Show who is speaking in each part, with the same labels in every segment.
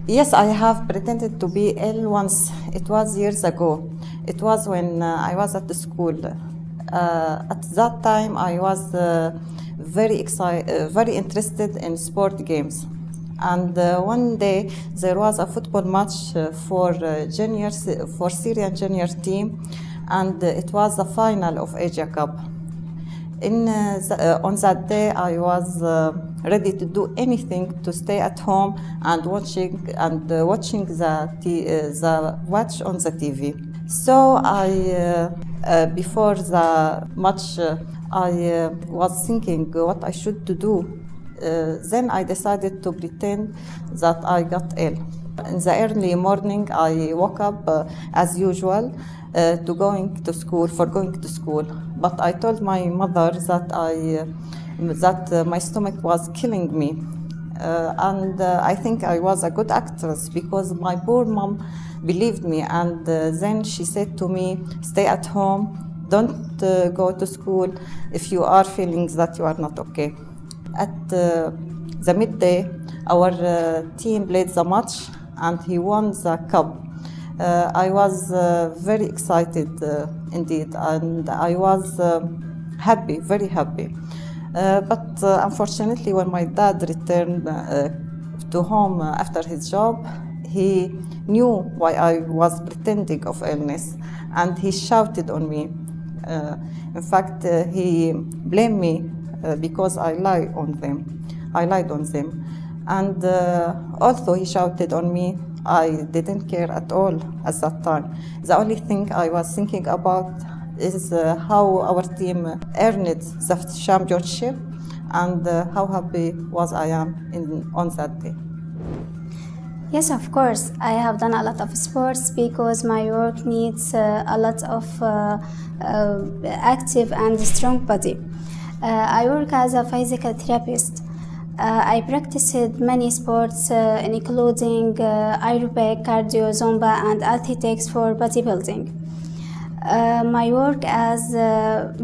Speaker 1: Yes, I have pretended to be ill once. It was years ago. It was when I was at the school. At that time, I was very interested in sport games. And one day there was a football match for Syrian junior team, and it was the final of Asia Cup. On that day, I was ready to do anything to stay at home and watching the watch on the TV. So before the match, I was thinking what I should do. Then I decided to pretend that I got ill. In the early morning, I woke up as usual going to school. But I told my mother that my stomach was killing me. And I think I was a good actress because my poor mom believed me. And then she said to me, stay at home, don't go to school if you are feeling that you are not okay. At the midday, our team played the match and he won the cup. I was very excited indeed, and I was happy, very happy. But unfortunately, when my dad returned to home after his job, he knew why I was pretending of illness, and he shouted on me. In fact, he blamed me because I lied on them. And although he shouted on me, I didn't care at all at that time. The only thing I was thinking about is how our team earned the championship and how happy was I am on that day.
Speaker 2: Yes, of course. I have done a lot of sports because my work needs a lot of active and strong body. I work as a physical therapist. I practiced many sports, including aerobic, cardio, zumba, and athletics for bodybuilding. My work has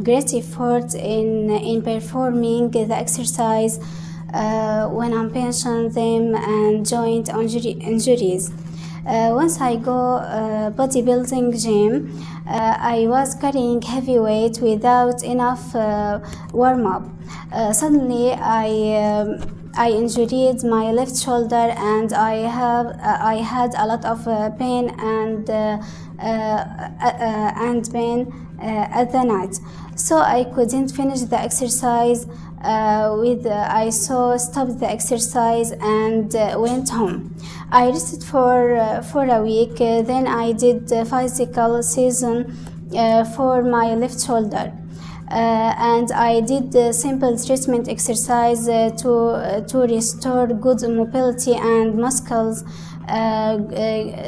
Speaker 2: great effort in performing the exercise when I mention them and joint injuries. Once I go bodybuilding gym, I was carrying heavy weight without enough warm-up. Suddenly, I injured my left shoulder, and I had a lot of pain and pain at the night. So I couldn't finish the exercise. I stopped the exercise and went home. I rested for a week. Then I did the physical season for my left shoulder. And I did the simple treatment exercise to restore good mobility and muscles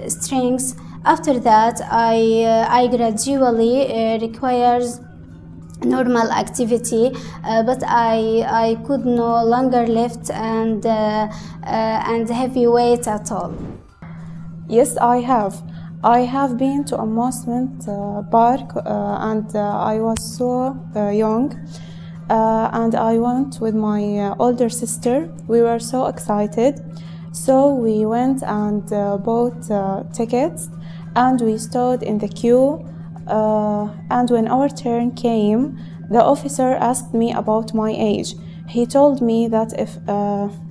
Speaker 2: strength. After that, I gradually requires normal activity, but I could no longer lift and heavy weight at all.
Speaker 3: Yes, I have. I have been to amusement park and I was so young and I went with my older sister. We were so excited. So we went and bought tickets and we stood in the queue. And when our turn came, the officer asked me about my age. He told me that if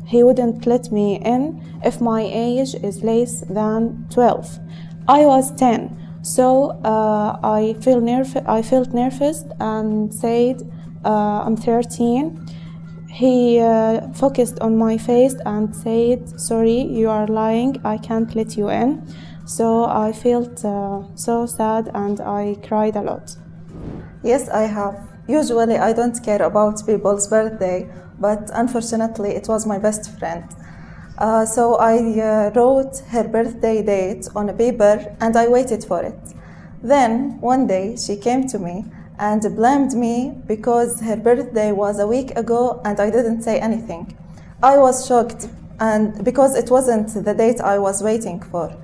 Speaker 3: he wouldn't let me in if my age is less than 12. I was 10, so I felt nervous and said, I'm 13. He focused on my face and said, sorry, you are lying, I can't let you in. So I felt so sad and I cried a lot.
Speaker 4: Yes, I have. Usually I don't care about people's birthday, but unfortunately it was my best friend. So I wrote her birthday date on a paper and I waited for it. Then one day she came to me and blamed me because her birthday was a week ago and I didn't say anything. I was shocked and because it wasn't the date I was waiting for.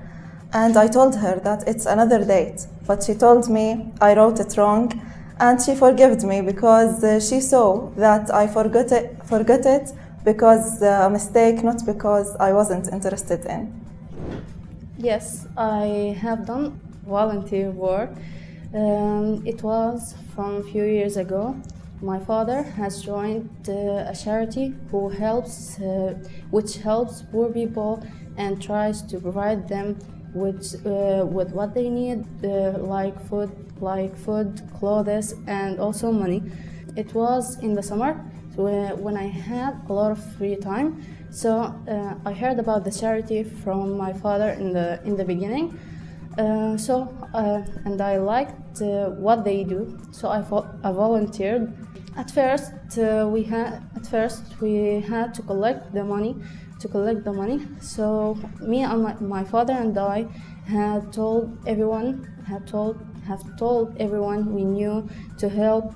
Speaker 4: And I told her that it's another date, but she told me I wrote it wrong and she forgave me because she saw that I forgot it because a mistake, not because I wasn't interested in.
Speaker 5: Yes, I have done volunteer work. It was from a few years ago. My father has joined a charity which helps poor people and tries to provide them with what they need, like food, clothes, and also money. It was in the summer when I had a lot of free time. So I heard about the charity from my father in the beginning. And I liked what they do. So I volunteered. At first, we had to collect the money. So me and my father and I have told everyone we knew to help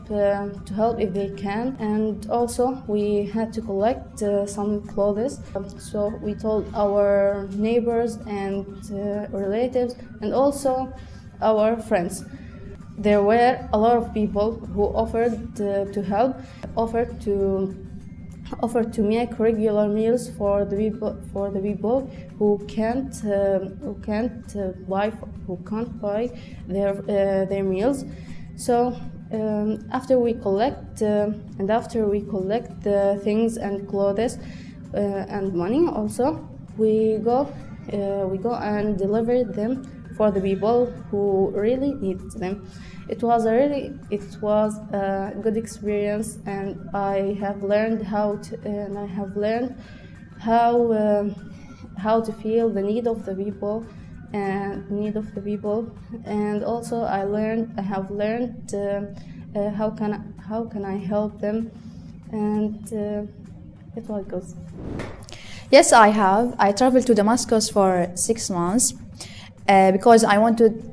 Speaker 5: if they can, and also we had to collect some clothes. So we told our neighbors and relatives and also our friends. There were a lot of people who offered to help, offered to make regular meals for the people who can't buy their meals. So after we collect the things and clothes and money, also we go and deliver them for the people who really need them. It was a good experience, and I have learned how to feel the need of the people, and also I have learned how can I help them, and it was good.
Speaker 6: Yes, I have. I traveled to Damascus for 6 months. Because I wanted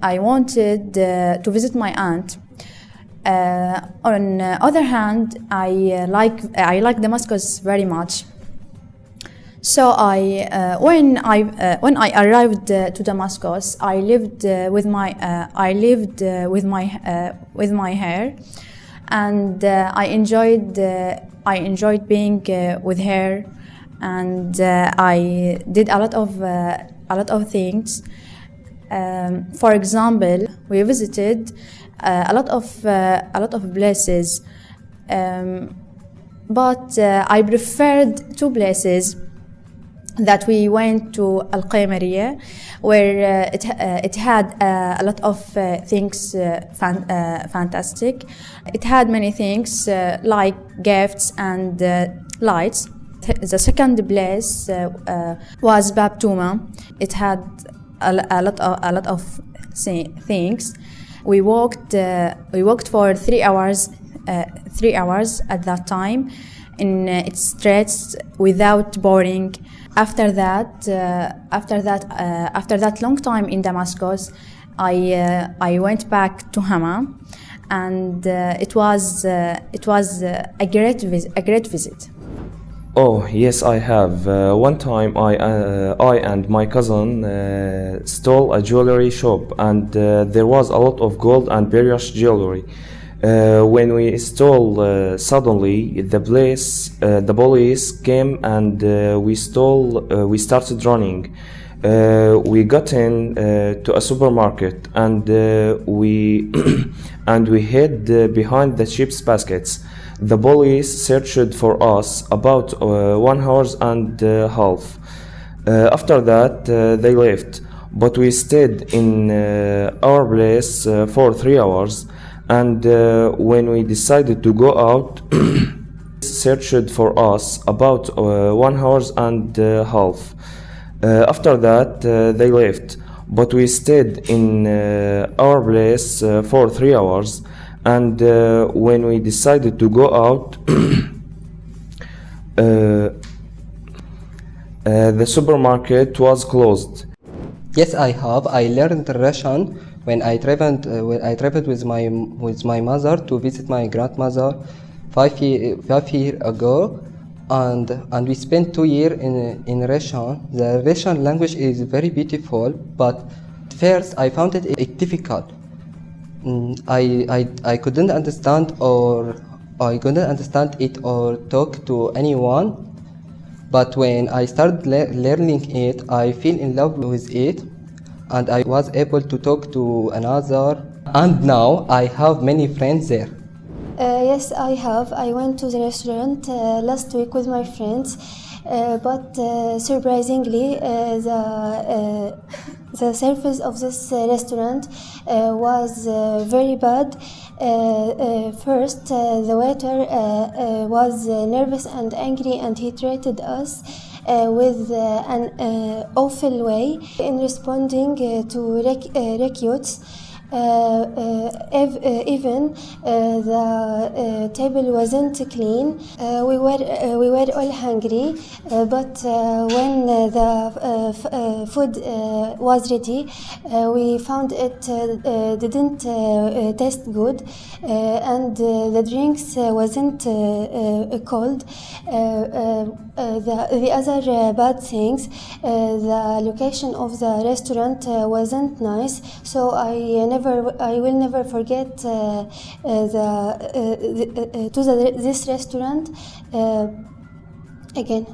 Speaker 6: to visit my aunt. On the other hand, I like Damascus very much. So when I arrived to Damascus, I lived with my hair, and I enjoyed being with her, and I did a lot of things. For example, we visited a lot of places, but I preferred 2 places that we went to Al-Qamariya, where it had a lot of things fantastic. It had many things like gifts and lights. The second place was Bab Touma. It had a lot of things. We walked for 3 hours at that time in its streets without boring. After that long time in Damascus, I went back to Hama, and it was a great visit.
Speaker 7: Oh, yes, I have. One time I and my cousin stole a jewelry shop, and there was a lot of gold and precious jewelry. When we stole, suddenly the police came, and we started running. We got in to a supermarket, and we hid behind the chips baskets. The police searched for us about 1 hour and a half. After that, they left, but we stayed in our place for 3 hours. And when we decided to go out, searched for us about 1 hour and a half. After that, they left, but we stayed in our place for 3 hours. And when we decided to go out, the supermarket was closed.
Speaker 8: Yes, I have. I learned Russian when I traveled with my mother to visit my grandmother 5 years ago, and we spent 2 years in Russian. The Russian language is very beautiful, but at first I found it difficult. I couldn't understand it or talk to anyone, but when I started learning it, I fell in love with it, and I was able to talk to another, and now I have many friends there.
Speaker 2: Yes, I have. I went to the restaurant last week with my friends, but surprisingly, the service of this restaurant was very bad. First, the waiter was nervous and angry, and he treated us with an awful way in responding to requests. Even the table wasn't clean. We were all hungry, but when the food was ready, we found it didn't taste good, and the drinks wasn't cold. The other bad things, the location of the restaurant wasn't nice, so I will never forget this restaurant again.